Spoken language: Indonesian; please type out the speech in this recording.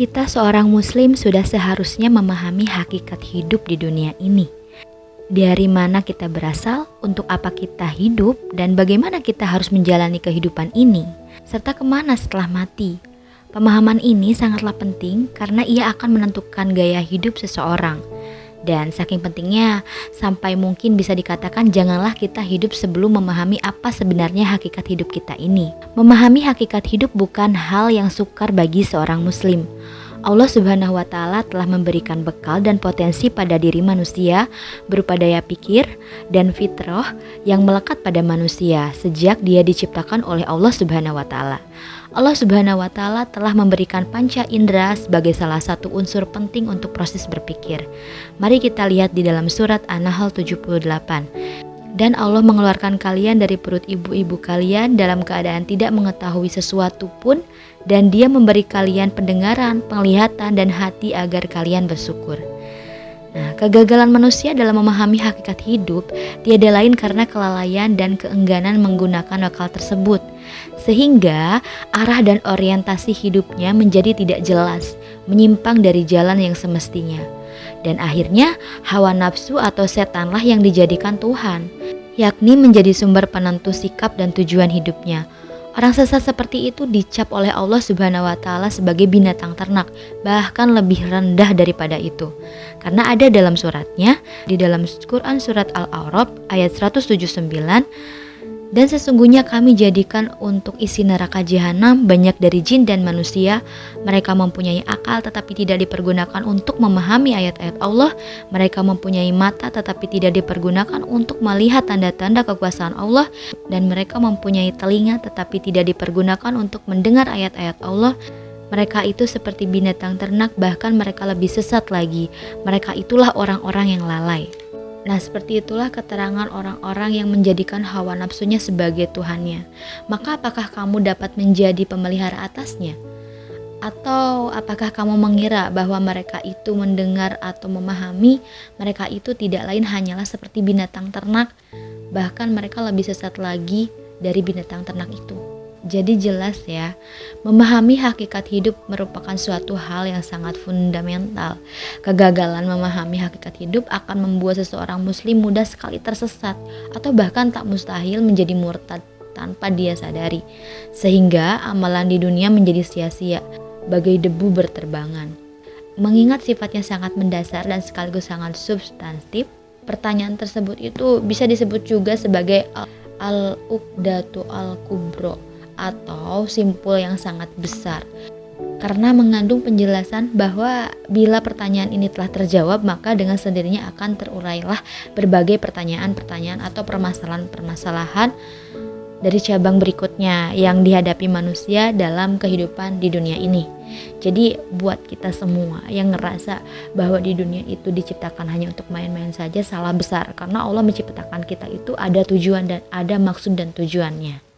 Kita seorang muslim sudah seharusnya memahami hakikat hidup di dunia ini. Dari mana kita berasal, untuk apa kita hidup, dan bagaimana kita harus menjalani kehidupan ini, serta kemana setelah mati. Pemahaman ini sangatlah penting karena ia akan menentukan gaya hidup seseorang. Dan saking pentingnya, sampai mungkin bisa dikatakan janganlah kita hidup sebelum memahami apa sebenarnya hakikat hidup kita ini. Memahami hakikat hidup bukan hal yang sukar bagi seorang muslim. Allah Subhanahu wa Ta'ala telah memberikan bekal dan potensi pada diri manusia berupa daya pikir dan fitrah yang melekat pada manusia sejak dia diciptakan oleh Allah Subhanahu wa Ta'ala. Allah Subhanahu wa Ta'ala telah memberikan panca indera sebagai salah satu unsur penting untuk proses berpikir. Mari kita lihat di dalam surat An-Nahl 78. Dan Allah mengeluarkan kalian dari perut ibu-ibu kalian dalam keadaan tidak mengetahui sesuatu pun, dan Dia memberi kalian pendengaran, penglihatan, dan hati agar kalian bersyukur. Nah, kegagalan manusia dalam memahami hakikat hidup tiada lain karena kelalaian dan keengganan menggunakan akal tersebut, sehingga arah dan orientasi hidupnya menjadi tidak jelas, menyimpang dari jalan yang semestinya. Dan akhirnya hawa nafsu atau setanlah yang dijadikan Tuhan, yakni menjadi sumber penentu sikap dan tujuan hidupnya. Orang sesat seperti itu dicap oleh Allah Subhanahu wa Ta'ala sebagai binatang ternak, bahkan lebih rendah daripada itu. Karena ada dalam suratnya, di dalam Quran surat Al-A'raf ayat 179, dan sesungguhnya kami jadikan untuk isi neraka jahanam banyak dari jin dan manusia. Mereka mempunyai akal tetapi tidak dipergunakan untuk memahami ayat-ayat Allah. Mereka mempunyai mata tetapi tidak dipergunakan untuk melihat tanda-tanda kekuasaan Allah. Dan mereka mempunyai telinga tetapi tidak dipergunakan untuk mendengar ayat-ayat Allah. Mereka itu seperti binatang ternak, bahkan mereka lebih sesat lagi. Mereka itulah orang-orang yang lalai. Nah, seperti itulah keterangan orang-orang yang menjadikan hawa nafsunya sebagai Tuhannya. Maka apakah kamu dapat menjadi pemelihara atasnya? Atau apakah kamu mengira bahwa mereka itu mendengar atau memahami? Mereka itu tidak lain hanyalah seperti binatang ternak. Bahkan mereka lebih sesat lagi dari binatang ternak itu. Jadi jelas ya, memahami hakikat hidup merupakan suatu hal yang sangat fundamental. Kegagalan memahami hakikat hidup akan membuat seseorang muslim mudah sekali tersesat atau bahkan tak mustahil menjadi murtad tanpa dia sadari. Sehingga amalan di dunia menjadi sia-sia, bagai debu berterbangan. Mengingat sifatnya sangat mendasar dan sekaligus sangat substantif, pertanyaan tersebut itu bisa disebut juga sebagai al-uqdatu al-kubro, atau simpul yang sangat besar, karena mengandung penjelasan bahwa bila pertanyaan ini telah terjawab, maka dengan sendirinya akan terurailah berbagai pertanyaan-pertanyaan atau permasalahan-permasalahan dari cabang berikutnya yang dihadapi manusia dalam kehidupan di dunia ini. Jadi buat kita semua yang ngerasa bahwa di dunia itu diciptakan hanya untuk main-main saja, salah besar, karena Allah menciptakan kita itu ada tujuan dan ada maksud dan tujuannya.